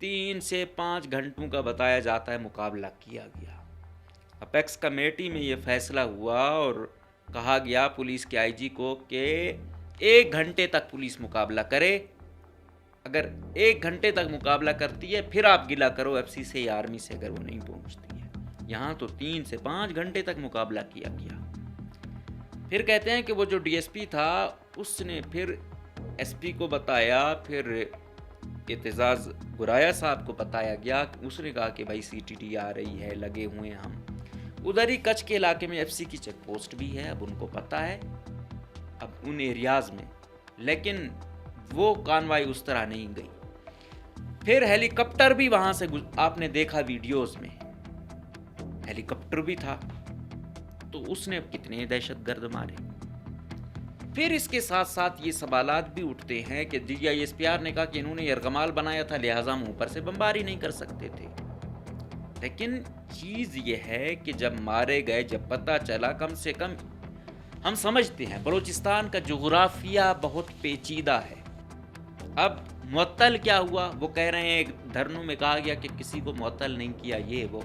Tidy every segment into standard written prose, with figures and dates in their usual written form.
3 سے 5 گھنٹوں کا بتایا جاتا ہے مقابلہ کیا گیا۔ اپیکس کمیٹی میں یہ فیصلہ ہوا اور کہا گیا پولیس کے آئی جی کو کہ 1 گھنٹے تک پولیس مقابلہ کرے، اگر 1 گھنٹے تک مقابلہ کرتی ہے پھر آپ گلہ کرو ایف سی سے یا آرمی سے اگر وہ نہیں پہنچتی ہے۔ یہاں تو 3 سے 5 گھنٹے تک مقابلہ کیا گیا۔ پھر کہتے ہیں کہ وہ جو ڈی ایس پی تھا اس نے پھر ایس پی کو بتایا، پھر اعتزاز گرایا صاحب کو بتایا گیا، اس نے کہا کہ بھائی سی ٹی ڈی آ رہی ہے، لگے ہوئے ہیں ہم۔ ادھر ہی کچھ کے علاقے میں ایف سی کی چیک پوسٹ بھی ہے، اب ان کو پتہ ہے اب ان ایریاز میں، لیکن وہ کانوائی اس طرح نہیں گئی۔ پھر ہیلی کاپٹر بھی وہاں سے آپ نے دیکھا ویڈیوز میں، ہیلی کاپٹر بھی تھا، تو اس نے کتنے دہشت گرد مارے۔ پھر اس کے ساتھ ساتھ یہ سوالات بھی اٹھتے ہیں کہ D I S P R نے کہا کہ انہوں نے یرغمال بنایا تھا لہٰذا ہم اوپر سے بمباری نہیں کر سکتے تھے، لیکن چیز یہ ہے کہ جب مارے گئے، جب پتہ چلا، کم سے کم ہم سمجھتے ہیں بلوچستان کا جغرافیہ بہت پیچیدہ ہے۔ اب معطل کیا ہوا؟ وہ کہہ رہے ہیں دھرنوں میں کہا گیا کہ کسی کو معطل نہیں کیا، یہ وہ،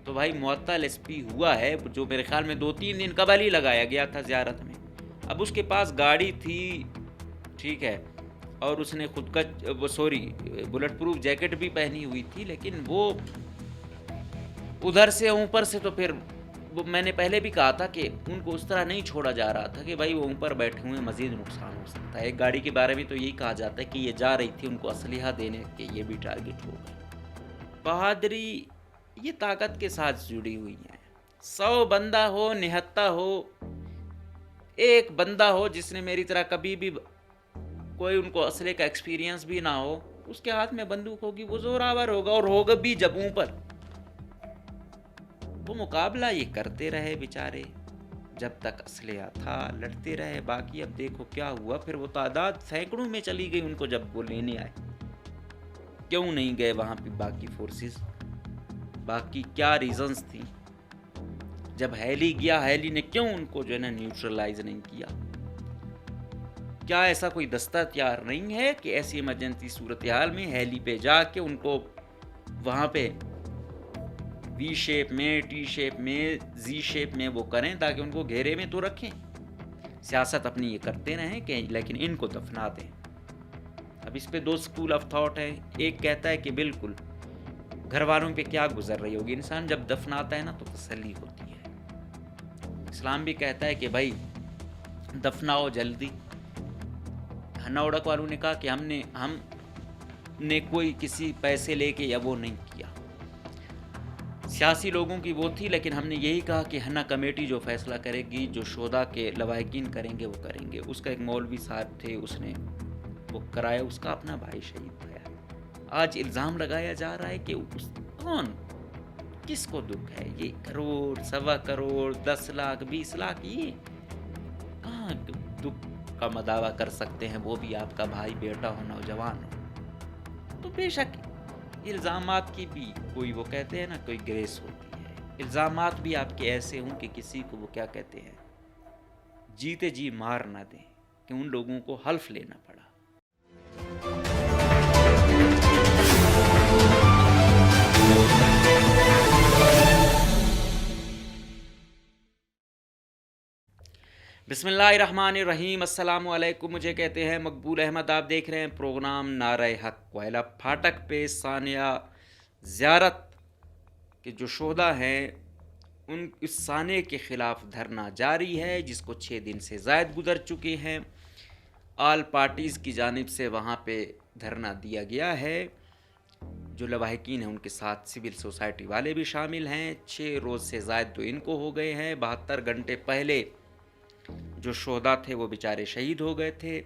تو بھائی معطل ایس پی ہوا ہے جو میرے خیال میں 2-3 دن قبل ہی لگایا گیا تھا زیارت میں۔ اب اس کے پاس گاڑی تھی، ٹھیک ہے، اور اس نے خود کا بلٹ پروف جیکٹ بھی پہنی ہوئی تھی، لیکن وہ ادھر سے اوپر سے تو پھر وہ میں نے پہلے بھی کہا تھا کہ ان کو اس طرح نہیں چھوڑا جا رہا تھا کہ بھائی وہ اوپر بیٹھے ہوئے مزید نقصان ہو سکتا ہے۔ ایک گاڑی کے بارے میں تو یہی کہا جاتا ہے کہ یہ جا رہی تھی ان کو اسلحہ دینے کے، یہ بھی ٹارگٹ ہو گئی۔ بہادری یہ طاقت کے ساتھ جڑی ہوئی ہے۔ 100 بندہ ہو، نہتہ ہو، ایک بندہ ہو جس نے میری طرح کبھی بھی کوئی ان کو اسلحے کا ایکسپیرینس بھی نہ ہو، اس کے ہاتھ میں بندوق ہوگی، وہ زوراور ہوگا، اور ہوگا بھی جب اوپر۔ وہ مقابلہ یہ کرتے رہے بیچارے، جب تک اسلحہ تھا لڑتے رہے۔ باقی اب دیکھو کیا ہوا، پھر وہ تعداد سینکڑوں میں چلی گئی ان کو جب وہ لینے آئے۔ کیوں نہیں گئے وہاں پہ باقی فورسز؟ باقی کیا ریزنز تھی؟ جب ہیلی گیا، ہیلی نے کیوں ان کو جو ہے نا نیوٹرلائز نہیں کیا؟ کیا ایسا کوئی دستہ تیار نہیں ہے کہ ایسی ایمرجنسی صورتحال میں ہیلی پہ جا کے ان کو وہاں پہ وی شیپ میں، ٹی شیپ میں، زی شیپ میں وہ کریں تاکہ ان کو گھیرے میں تو رکھیں؟ سیاست اپنی یہ کرتے رہیں کہ لیکن ان کو دفنا دیں۔ اب اس پہ 2 سکول آف تھاٹ ہے۔ ایک کہتا ہے کہ بالکل گھر والوں پہ کیا گزر رہی ہوگی، انسان جب دفناتا ہے نا تو تسلی ہوتی ہے۔ اسلام بھی کہتا ہے کہ بھائی دفناؤ جلدی۔ ہنوڑک والوں نے کہا کہ ہم نے کوئی کسی پیسے لے کے یا وہ نہیں کیا، سیاسی لوگوں کی وہ تھی، لیکن ہم نے یہی کہا کہ ہنا کمیٹی جو فیصلہ کرے گی، جو شہداء کے لواحقین کریں گے وہ کریں گے۔ اس کا ایک مولوی صاحب تھے، اس نے وہ کرایا، اس کا اپنا بھائی شہید ہوا۔ آج الزام لگایا جا رہا ہے کہ کون، کس کو دکھ ہے؟ یہ کروڑ، 1.25 کروڑ، 10 لاکھ، 20 لاکھ، یہ کہاں دکھ کا مداوع کر سکتے ہیں؟ وہ بھی آپ کا بھائی، بیٹا ہو، نوجوان ہو۔ تو بے شک الزامات کی بھی کوئی وہ کہتے ہیں نا کوئی گریس ہوتی ہے۔ الزامات بھی آپ کے ایسے ہوں کہ کسی کو وہ کیا کہتے ہیں، جیتے جی مار نہ دیں، کہ ان لوگوں کو حلف لینا پڑا۔ بسم اللہ الرحمن الرحیم، السلام علیکم۔ مجھے کہتے ہیں مقبول احمد، آپ دیکھ رہے ہیں پروگرام نعرہ حق۔ کوئلہ پھاٹک پہ ثانیہ زیارت کے جو شہداء ہیں ان اس سانے کے خلاف دھرنا جاری ہے، جس کو 6 دن سے زائد گزر چکے ہیں۔ آل پارٹیز کی جانب سے وہاں پہ دھرنا دیا گیا ہے۔ جو لواحقین ہیں ان کے ساتھ سول سوسائٹی والے بھی شامل ہیں۔ 6 روز سے زائد تو ان کو ہو گئے ہیں۔ 72 گھنٹے پہلے جو شہداء تھے وہ بیچارے شہید ہو گئے تھے۔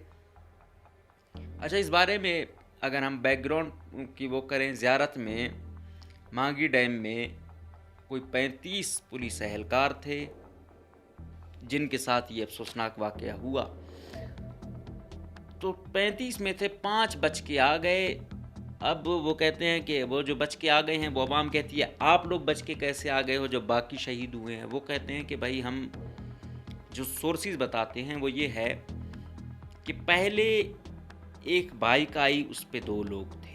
اچھا، اس بارے میں اگر ہم بیک گراؤنڈ کی وہ کریں، زیارت میں مانگی ڈیم میں کوئی 35 پولیس اہلکار تھے جن کے ساتھ یہ افسوسناک واقعہ ہوا۔ تو 35 میں تھے 5 بچ کے آ گئے۔ اب وہ کہتے ہیں کہ وہ جو بچ کے آ گئے ہیں، وہ عوام کہتی ہے آپ لوگ بچ کے کیسے آ گئے ہو جب باقی شہید ہوئے ہیں؟ وہ کہتے ہیں کہ بھائی ہم جو سورسز بتاتے ہیں وہ یہ ہے کہ پہلے ایک بائک آئی، اس پہ 2 لوگ تھے،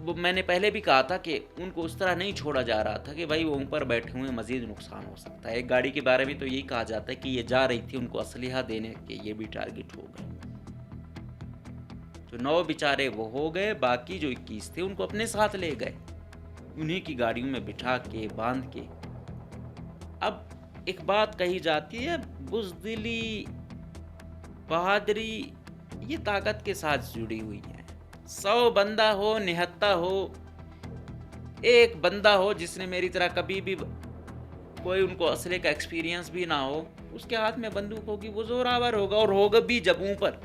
وہ میں نے پہلے بھی کہا تھا کہ ان کو اس طرح نہیں چھوڑا جا رہا تھا کہ بھائی وہ اوپر بیٹھے ہوئے مزید نقصان ہو سکتا ہے. ایک گاڑی کے بارے میں تو یہی کہا جاتا ہے کہ یہ جا رہی تھی, ان کو اسلحہ دینے کے یہ بھی ٹارگٹ ہو گئے. تو 9 بیچارے وہ ہو گئے, باقی جو 21 تھے ان کو اپنے ساتھ لے گئے, انہیں کی گاڑیوں میں بٹھا کے باندھ کے. اب ایک بات کہی جاتی ہے, بزدلی بہادری یہ طاقت کے ساتھ جڑی ہوئی ہے. 100 بندہ ہو, نہتہ ہو, ایک بندہ ہو جس نے میری طرح کبھی بھی کوئی ان کو اسلحے کا ایکسپیرینس بھی نہ ہو, اس کے ہاتھ میں بندوق ہوگی, وہ زوراور ہوگا, اور ہوگا بھی جب اوپر.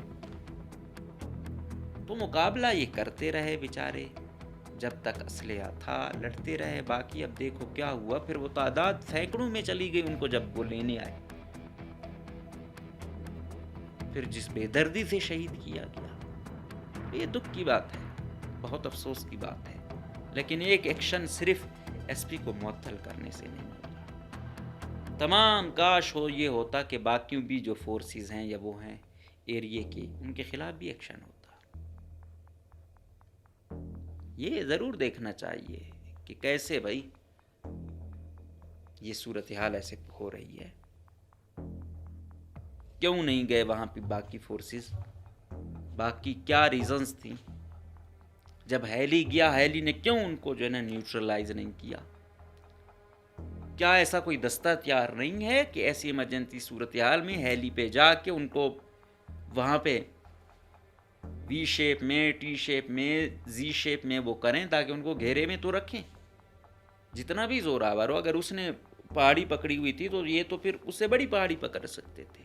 تو مقابلہ یہ کرتے رہے بیچارے جب تک اسلحہ تھا, لڑتے رہے. باقی اب دیکھو کیا ہوا, پھر وہ تعداد سینکڑوں میں چلی گئی ان کو جب وہ لینے آئے, پھر جس بے دردی سے شہید کیا گیا. یہ دکھ کی بات ہے, بہت افسوس کی بات ہے, لیکن ایک ایکشن صرف ایس پی کو معطل کرنے سے نہیں ہوتا. تمام کاش ہو یہ ہوتا کہ باقیوں بھی جو فورسز ہیں یا وہ ہیں ایریے کے, ان کے خلاف بھی ایکشن ہوتا. یہ ضرور دیکھنا چاہیے کہ کیسے بھائی یہ صورتحال ایسے ہو رہی ہے, کیوں نہیں گئے وہاں پہ باقی فورسز, باقی کیا ریزنز تھیں. جب ہیلی گیا, ہیلی نے کیوں ان کو جو ہے نا نیوٹرلائز نہیں کیا. کیا ایسا کوئی دستہ تیار نہیں ہے کہ ایسی ایمرجنسی صورتحال میں ہیلی پہ جا کے ان کو وہاں پہ وی شیپ میں, ٹی شیپ میں, زی شیپ میں وہ کریں تاکہ ان کو گھیرے میں تو رکھیں. جتنا بھی زور آور ہو, اگر اس نے پہاڑی پکڑی ہوئی تھی تو یہ تو پھر اس سے بڑی پہاڑی پکڑ سکتے تھے.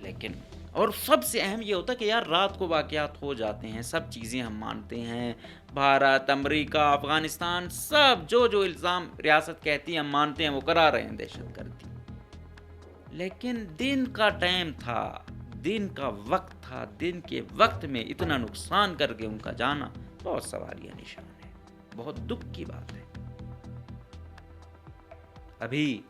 لیکن اور سب سے اہم یہ ہوتا کہ یار رات کو واقعات ہو جاتے ہیں, سب چیزیں ہم مانتے ہیں, بھارت, امریکہ, افغانستان, سب جو الزام ریاست کہتی ہے ہم مانتے ہیں, وہ کرا رہے ہیں دہشت گردی. لیکن دن کا ٹائم تھا, دن کا وقت تھا, دن کے وقت میں اتنا نقصان کر کے ان کا جانا بہت سوالیہ نشان ہے, بہت دکھ کی بات ہے. ابھی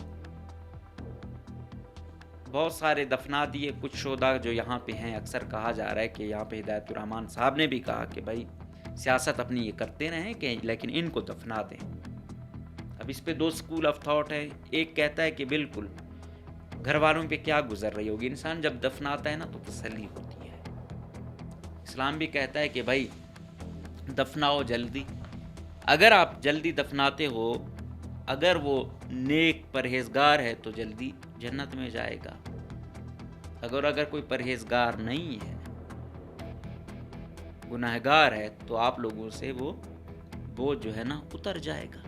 بہت سارے دفنا دیے کچھ شہداء جو یہاں پہ ہیں. اکثر کہا جا رہا ہے کہ یہاں پہ ہدایت الرحمان صاحب نے بھی کہا کہ بھائی سیاست اپنی یہ کرتے رہیں کہ لیکن ان کو دفنا دیں. اب اس پہ 2 اسکول آف تھاٹ ہے. ایک کہتا ہے کہ بالکل گھر والوں پہ کیا گزر رہی ہوگی, انسان جب دفناتا ہے نا تو تسلی ہوتی ہے. اسلام بھی کہتا ہے کہ بھائی دفناؤ جلدی, اگر آپ جلدی دفناتے ہو, اگر وہ نیک پرہیزگار ہے تو جلدی جنت میں جائے گا. اگر کوئی پرہیزگار نہیں ہے, گناہگار ہے, تو آپ لوگوں سے وہ جو ہے نا اتر جائے گا.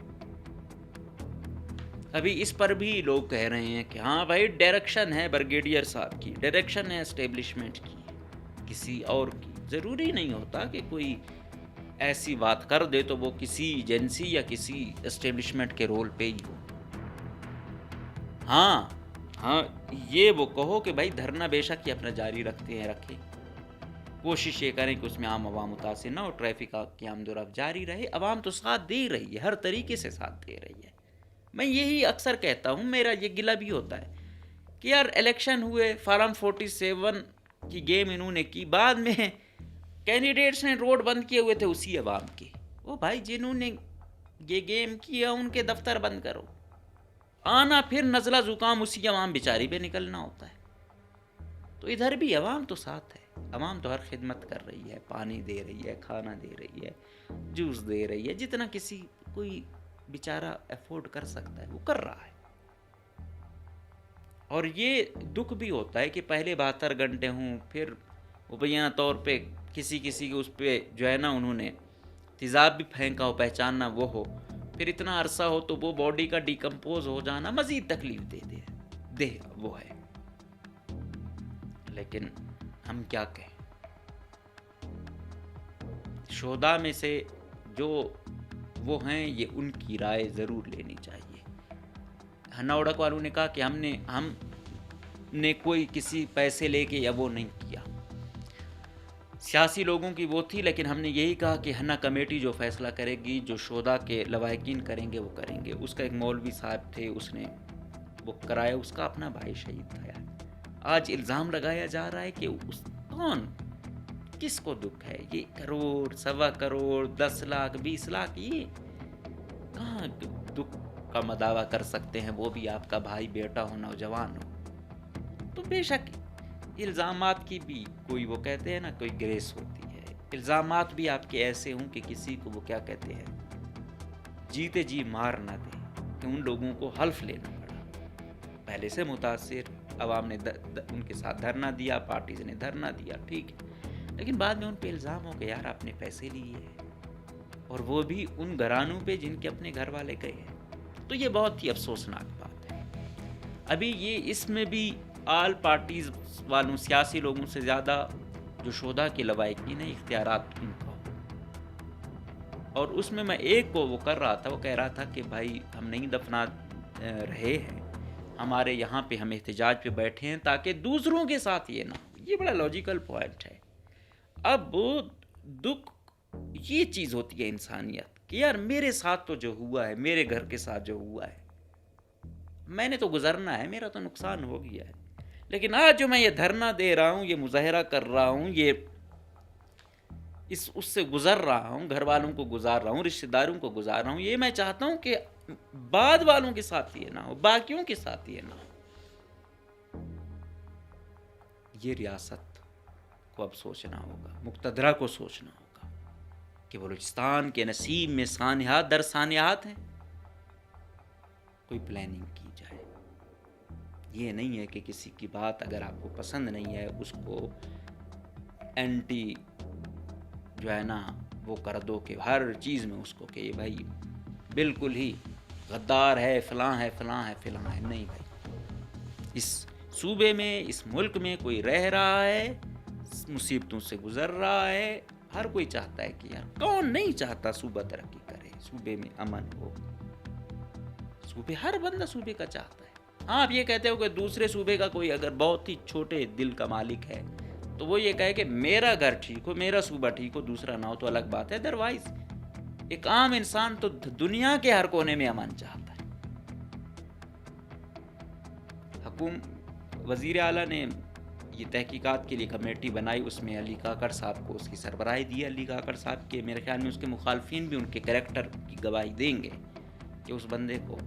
ابھی اس پر بھی لوگ کہہ رہے ہیں کہ ہاں بھائی ڈائریکشن ہے بریگیڈیئر صاحب کی, ڈائریکشن ہے اسٹیبلشمنٹ کی, کسی اور کی. ضروری نہیں ہوتا کہ کوئی ایسی بات کر دے تو وہ کسی ایجنسی یا کسی اسٹیبلشمنٹ کے رول پہ ہی ہو. ہاں یہ وہ کہو کہ بھائی دھرنا بے شک یہ اپنا جاری رکھیں, کوشش یہ کریں کہ اس میں عوام متاثر نہ ہو, ٹریفک کی آمد و رفت جاری رہے. عوام تو ساتھ دے رہی ہے, ہر طریقے سے ساتھ دے رہی ہے. میں یہی اکثر کہتا ہوں, میرا یہ گلہ بھی ہوتا ہے کہ یار الیکشن ہوئے, فارم 47 کی گیم انہوں نے کی, بعد میں کینڈیڈیٹس نے روڈ بند کیے ہوئے تھے اسی عوام کے. وہ بھائی جنہوں نے یہ گیم کیا ان کے دفتر بند کرو, آنا پھر نزلہ زکام اسی عوام بیچاری پہ نکلنا ہوتا ہے. تو ادھر بھی عوام تو ساتھ ہے, عوام تو ہر خدمت کر رہی ہے, پانی دے رہی ہے, کھانا دے رہی ہے, جوس دے رہی ہے, جتنا کسی کوئی بیچارہ افورڈ کر سکتا ہے وہ کر رہا ہے. اور یہ دکھ بھی ہوتا ہے کہ پہلے 72 گھنٹے ہوں, پھر مبینہ طور پہ کسی کے اس پہ جو ہے نا انہوں نے تیزاب بھی پھینکا ہو, پہچاننا وہ ہو, پھر اتنا عرصہ ہو تو وہ باڈی کا ڈیکمپوز ہو جانا مزید تکلیف دے وہ ہے. لیکن ہم کیا کہیں, شہداء میں سے جو وہ ہیں یہ ان کی رائے ضرور لینی چاہیے. ہنوڑک والوں نے کہا کہ ہم نے کوئی کسی پیسے لے کے یا وہ نہیں کیا, سیاسی لوگوں کی وہ تھی, لیکن ہم نے یہی کہا کہ ہنا کمیٹی جو فیصلہ کرے گی, جو شہداء کے لواحقین کریں گے وہ کریں گے. اس کا ایک مولوی صاحب تھے, اس نے وہ کرایا, اس کا اپنا بھائی شہید تھا. آج الزام لگایا جا رہا ہے کہ کس کو دکھ ہے؟ یہ کروڑ، 1.25 کروڑ، 10 لاکھ، 20 لاکھ، یہ کہاں دکھ کا مداوع کر سکتے ہیں؟ وہ بھی آپ کا بھائی، بیٹا ہو، نوجوان ہو۔ تو بے شک الزامات کی بھی کوئی، وہ کہتے ہیں نا، کوئی گریس ہوتی ہے۔ الزامات بھی آپ کے ایسے ہوں کہ کسی کو وہ کیا کہتے ہیں، جیتے جی مار نہ دے، کہ ان لوگوں کو حلف لینا پڑا۔ پہلے سے متاثر عوام نے ان کے ساتھ دھرنا دیا، پارٹیز نے دھرنا دیا، ٹھیک ہے، لیکن بعد میں ان پہ الزام ہو کہ یار آپ نے پیسے لیے ہیں، اور وہ بھی ان گھرانوں پہ جن کے اپنے گھر والے گئے ہیں۔ تو یہ بہت ہی افسوسناک بات ہے۔ ابھی یہ اس میں بھی آل پارٹیز والوں، سیاسی لوگوں سے زیادہ جو شہداء کے لواحقین ہیں، اختیارات ان کو، اور اس میں ایک کو وہ کر رہا تھا، وہ کہہ رہا تھا کہ بھائی ہم نہیں دفنا رہے ہیں، ہمارے یہاں پہ ہم احتجاج پہ بیٹھے ہیں تاکہ دوسروں کے ساتھ یہ نہ ہو۔ یہ بڑا لاجیکل پوائنٹ ہے۔ اب دکھ یہ چیز ہوتی ہے انسانیت کہ یار میرے ساتھ تو جو ہوا ہے، میرے گھر کے ساتھ جو ہوا ہے، میں نے تو گزرنا ہے، میرا تو نقصان ہو گیا ہے، لیکن آج جو میں یہ دھرنا دے رہا ہوں، یہ مظاہرہ کر رہا ہوں، یہ اس سے گزر رہا ہوں، گھر والوں کو گزار رہا ہوں، رشتہ داروں کو گزار رہا ہوں، یہ میں چاہتا ہوں کہ بعد والوں کے ساتھ یہ نہ ہو، باقیوں کے ساتھ یہ نہ ہو۔ یہ ریاست کو اب سوچنا ہوگا، مقتدرہ کو سوچنا ہوگا کہ بلوچستان کے نصیب میں سانحات در سانحات ہیں، کوئی پلاننگ کی جائے۔ یہ نہیں ہے کہ کسی کی بات اگر آپ کو پسند نہیں ہے اس کو اینٹی جو ہے نا وہ کر دو، کہ ہر چیز میں اس کو کہ یہ بھائی بالکل ہی غدار ہے، فلاں ہے، فلاں ہے، فلاں ہے۔ نہیں بھائی، اس صوبے میں، اس ملک میں کوئی رہ رہا ہے، مصیبتوں سے گزر رہا ہے، ہر کوئی چاہتا ہے کہ یار کون نہیں چاہتا صوبہ ترقی کرے، صوبے میں امن ہو، صوبے، ہر بندہ صوبے کا چاہتا ہے۔ ہاں آپ یہ کہتے ہو کہ دوسرے صوبے کا کوئی اگر بہت ہی چھوٹے دل کا مالک ہے تو وہ یہ کہے کہ میرا گھر ٹھیک ہو، میرا صوبہ ٹھیک ہو، دوسرا نہ ہو، تو الگ بات ہے۔ ادروائز ایک عام انسان تو دنیا کے ہر کونے میں امن چاہتا ہے۔ وزیر اعلیٰ نے یہ تحقیقات کے لیے کمیٹی بنائی، اس میں علی کاکڑ صاحب کو اس کی سربراہی دی۔ علی کاکڑ صاحب کے میرے خیال میں اس کے مخالفین بھی ان کے کریکٹر کی گواہی دیں گے کہ اس بندے کو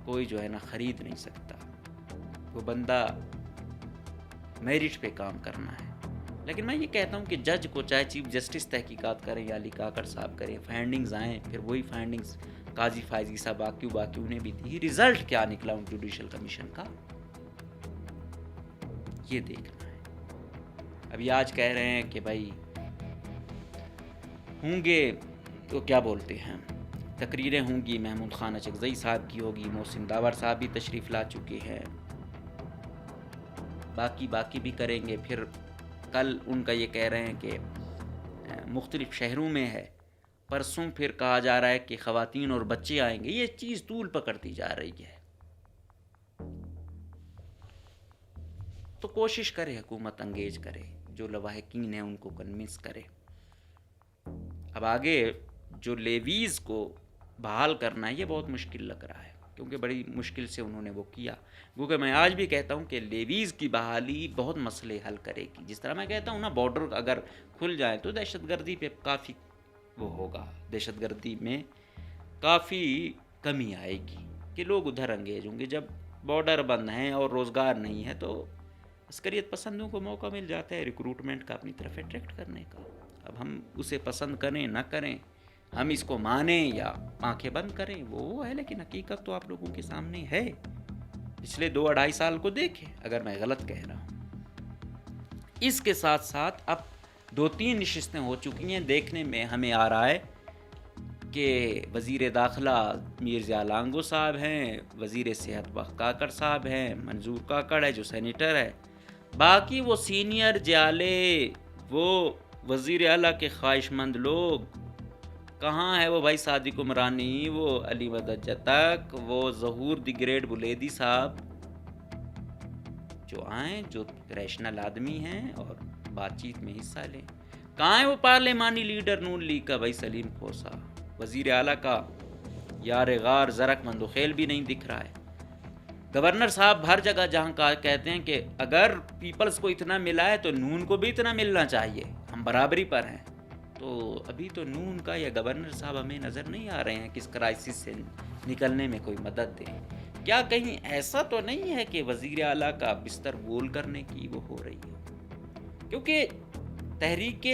کوئی جو ہے نا خرید نہیں سکتا، وہ بندہ میرٹ پہ کام کرنا ہے۔ لیکن میں یہ کہتا ہوں کہ جج کو، چاہے چیف جسٹس تحقیقات کریں یا علی کاکڑ صاحب کریں، فائنڈنگز آئیں، پھر وہی فائنڈنگز قاضی فائزی صاحب باقیوں نے بھی دی، رزلٹ کیا نکلا ان جوڈیشل کمیشن کا، یہ دیکھنا ہے۔ ابھی آج کہہ رہے ہیں کہ بھائی ہوں گے تو کیا بولتے ہیں، تقریریں ہوں گی، محمود خان اچکزئی صاحب کی ہوگی، محسن داور صاحب بھی تشریف لا چکے ہیں، باقی بھی کریں گے۔ پھر کل ان کا یہ کہہ رہے ہیں کہ مختلف شہروں میں ہے، پرسوں پھر کہا جا رہا ہے کہ خواتین اور بچے آئیں گے۔ یہ چیز طول پکڑتی جا رہی ہے، تو کوشش کرے حکومت انگیج کرے، جو لواحقین ہیں ان کو کنونس کرے۔ اب آگے جو لیویز کو بحال کرنا ہے یہ بہت مشکل لگ رہا ہے، کیونکہ بڑی مشکل سے انہوں نے وہ کیا، کیونکہ میں آج بھی کہتا ہوں کہ لیویز کی بحالی بہت مسئلے حل کرے گی۔ جس طرح میں کہتا ہوں نا، بارڈر اگر کھل جائے تو دہشت گردی پہ کافی وہ ہوگا، دہشت گردی میں کافی کمی آئے گی کہ لوگ ادھر انگیج ہوں گے۔ جب بارڈر بند ہیں اور روزگار نہیں ہے تو عسکریت پسندوں کو موقع مل جاتا ہے ریکروٹمنٹ کا، اپنی طرف اٹریکٹ کرنے کا۔ اب ہم اسے پسند کریں نہ کریں، ہم اس کو مانیں یا آنکھیں بند کریں، وہ ہے، لیکن حقیقت تو آپ لوگوں کے سامنے ہے۔ پچھلے 2-2.5 سال کو دیکھیں اگر میں غلط کہہ رہا ہوں۔ اس کے ساتھ ساتھ اب 2-3 نشستیں ہو چکی ہیں، دیکھنے میں ہمیں آ رہا ہے کہ وزیر داخلہ میر ضیاء لانگو صاحب ہیں، وزیر صحت وقت کاکڑ صاحب ہیں، منظور کاکڑ ہے جو سینیٹر ہے، باقی وہ سینئر جیالے، وہ وزیر اعلیٰ کے خواہش مند لوگ کہاں ہے؟ وہ بھائی صادق عمرانی، وہ علی مدد جتک، وہ ظہور دی گریٹ بلیدی صاحب، جو آئیں، جو ریشنل آدمی ہیں اور بات چیت میں حصہ لیں۔ کہاں ہے وہ پارلیمانی لیڈر نون لیگ کا بھائی سلیم کھوسا؟ وزیر اعلیٰ کا یار غار زرق مندوخیل بھی نہیں دکھ رہا ہے۔ گورنر صاحب ہر جگہ جہاں کہتے ہیں کہ اگر پیپلز کو اتنا ملا ہے تو نون کو بھی اتنا ملنا چاہیے، ہم برابری پر ہیں، تو ابھی تو نون کا یا گورنر صاحب ہمیں نظر نہیں آ رہے ہیں کہ اس کرائسس سے نکلنے میں کوئی مدد دیں۔ کیا کہیں ایسا تو نہیں ہے کہ وزیر اعلیٰ کا بستر گول کرنے کی وہ ہو رہی ہے؟ کیونکہ تحریک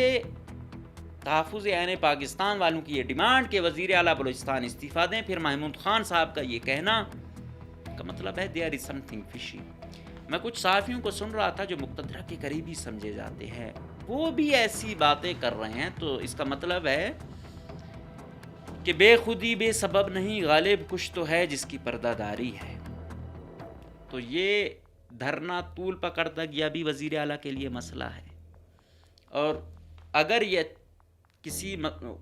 تحفظ عین پاکستان والوں کی یہ ڈیمانڈ کہ وزیر اعلیٰ بلوچستان استعفیٰ دیں، پھر محمود خان صاحب کا یہ کہنا کا مطلب ہے there is something fishy۔ میں کچھ صحافیوں کو سن رہا تھا جو مقتدرہ کے قریبی سمجھے جاتے ہیں، وہ بھی ایسی باتیں کر رہے ہیں، تو اس کا مطلب ہے کہ بے خودی بے سبب نہیں، غالب کچھ تو ہے جس کی پردہ داری ہے۔ تو یہ دھرنا طول پکڑتا گیا بھی وزیر اعلیٰ کے لیے مسئلہ ہے، اور اگر یہ کسی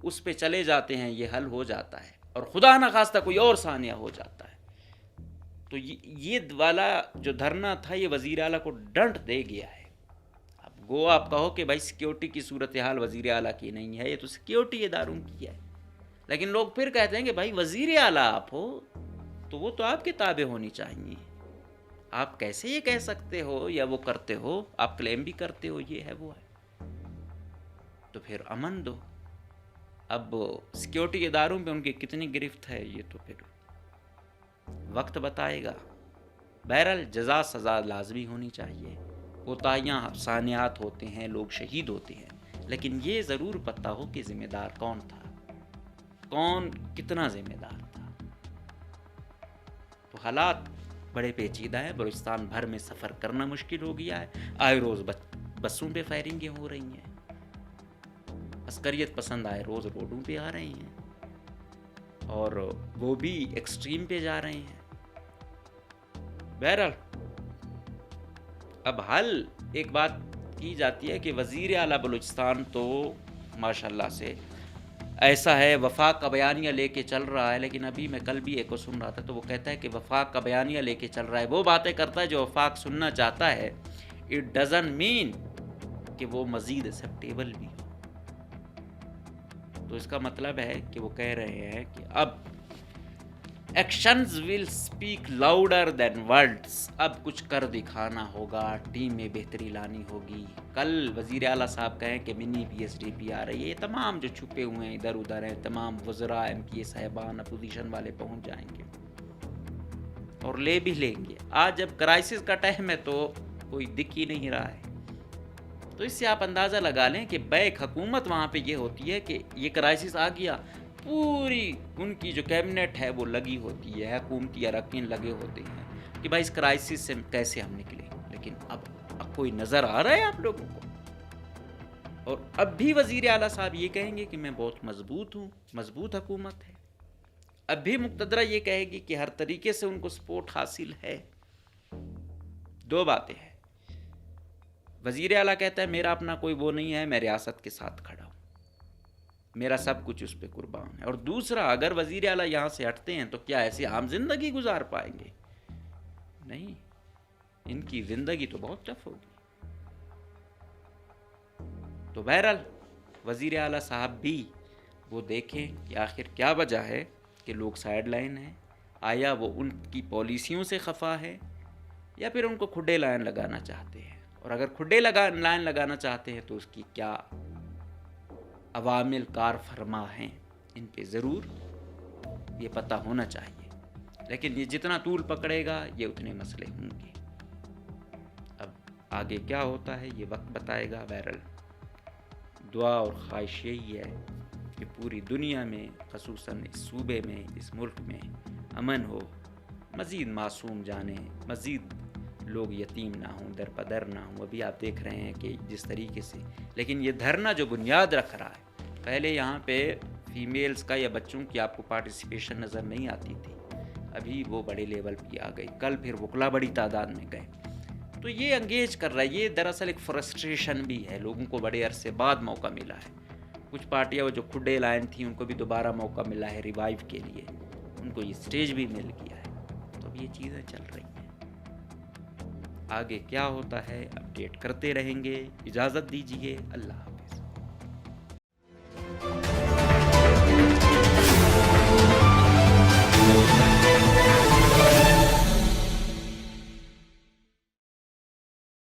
اس پہ چلے جاتے ہیں یہ حل ہو جاتا ہے، اور خدا نخواستہ کوئی اور ثانیہ ہو جاتا ہے، تو یہ والا جو دھرنا تھا یہ وزیر اعلیٰ کو ڈنٹ دے گیا ہے۔ اب گو آپ کہو کہ بھائی سیکیورٹی کی صورتحال وزیر اعلیٰ کی نہیں ہے، یہ تو سیکیورٹی اداروں کی ہے، لیکن لوگ پھر کہتے ہیں کہ بھائی وزیر اعلیٰ آپ ہو تو وہ تو آپ کے تابع ہونی چاہیے، آپ کیسے یہ کہہ سکتے ہو یا وہ کرتے ہو، آپ کلیم بھی کرتے ہو یہ ہے وہ ہے، تو پھر امن دو۔ اب سیکیورٹی اداروں پہ ان کی کتنی گرفت ہے یہ تو پھر وقت بتائے گا۔ بہرحال جزا سزا لازمی ہونی چاہیے، کوتاہیاں ثانیات ہوتے ہیں، لوگ شہید ہوتے ہیں، لیکن یہ ضرور پتہ ہو کہ ذمہ دار کون تھا، کون کتنا ذمہ دار تھا۔ تو حالات بڑے پیچیدہ ہیں، بلوچستان بھر میں سفر کرنا مشکل ہو گیا ہے، آئے روز بسوں پہ فائرنگیں ہو رہی ہیں، عسکریت پسند آئے روز روڈوں پہ آ رہے ہیں، اور وہ بھی ایکسٹریم پہ جا رہے ہیں۔ بہرحال اب حل ایک بات کی جاتی ہے کہ وزیر اعلیٰ بلوچستان تو ماشاءاللہ سے ایسا ہے، وفاق کا بیانیہ لے کے چل رہا ہے، لیکن ابھی میں کل بھی ایک کو سن رہا تھا تو وہ کہتا ہے کہ وفاق کا بیانیہ لے کے چل رہا ہے، وہ باتیں کرتا ہے جو وفاق سننا چاہتا ہے، اٹ ڈزنٹ مین کہ وہ مزید ایکسیپٹیبل بھی ہو۔ تو اس کا مطلب ہے کہ وہ کہہ رہے ہیں کہ اب actions will speak louder than words, اب کچھ کر دکھانا ہوگا، ٹیم میں بہتری لانی ہوگی۔ کل وزیر اعلیٰ صاحب کہیں کہ منی پی ایس ڈی پی آ رہی ہے، یہ تمام جو چھپے ہوئے ہیں ادھر ادھر ہیں، تمام وزراء ایم پی اے صاحبان اپوزیشن والے پہنچ جائیں گے اور لے بھی لیں گے۔ آج جب کرائسس کا ٹائم ہے تو کوئی دکھ ہی نہیں رہا ہے، تو اس سے آپ اندازہ لگا لیں کہ بیک حکومت وہاں پہ یہ ہوتی ہے کہ یہ کرائسس آ گیا، پوری ان کی جو کیبنٹ ہے وہ لگی ہوتی ہے، حکومتی اراکین لگے ہوتے ہیں کہ بھائی اس کرائسس سے کیسے ہم نکلیں، لیکن اب کوئی نظر آ رہا ہے آپ لوگوں کو؟ اور اب بھی وزیر اعلیٰ صاحب یہ کہیں گے کہ میں بہت مضبوط ہوں، مضبوط حکومت ہے۔ اب بھی مقتدرہ یہ کہے گی کہ ہر طریقے سے ان کو سپورٹ حاصل ہے۔ دو باتیں ہیں، وزیر اعلیٰ کہتا ہے میرا اپنا کوئی وہ نہیں ہے، میں ریاست کے ساتھ کھڑا ہوں، میرا سب کچھ اس پہ قربان ہے، اور دوسرا اگر وزیر اعلیٰ یہاں سے ہٹتے ہیں تو کیا ایسی عام زندگی گزار پائیں گے؟ نہیں، ان کی زندگی تو بہت ٹف ہوگی۔ تو بہرحال وزیر اعلیٰ صاحب بھی وہ دیکھیں کہ آخر کیا وجہ ہے کہ لوگ سائیڈ لائن ہیں، آیا وہ ان کی پالیسیوں سے خفا ہے یا پھر ان کو کھڈے لائن لگانا چاہتے ہیں، اور اگر کھڈے لائن لگانا چاہتے ہیں تو اس کی کیا عوامل کار فرما ہیں، ان پہ ضرور یہ پتہ ہونا چاہیے، لیکن یہ جتنا طول پکڑے گا یہ اتنے مسئلے ہوں گے۔ اب آگے کیا ہوتا ہے یہ وقت بتائے گا۔ بہرحال دعا اور خواہش یہی ہے کہ پوری دنیا میں، خصوصاً اس صوبے میں، اس ملک میں امن ہو، مزید معصوم جانیں، مزید لوگ یتیم نہ ہوں، در بدر نہ ہوں۔ ابھی آپ دیکھ رہے ہیں کہ جس طریقے سے، لیکن یہ دھرنا جو بنیاد رکھ رہا ہے، پہلے یہاں پہ فیمیلز کا یا بچوں کی آپ کو پارٹیسپیشن نظر نہیں آتی تھی، ابھی وہ بڑے لیول پہ آ گئی، کل پھر وکلا بڑی تعداد میں گئے، تو یہ انگیج کر رہا ہے۔ یہ دراصل ایک فرسٹریشن بھی ہے، لوگوں کو بڑے عرصے بعد موقع ملا ہے، کچھ پارٹیاں وہ جو کھڈے لائن تھیں ان کو بھی دوبارہ موقع ملا ہے ریوائیو کے لیے، ان کو یہ سٹیج بھی مل گیا ہے، تو اب یہ چیزیں چل رہی ہیں۔ آگے کیا ہوتا ہے اپڈیٹ کرتے رہیں گے۔ اجازت دیجیے، اللہ حافظ۔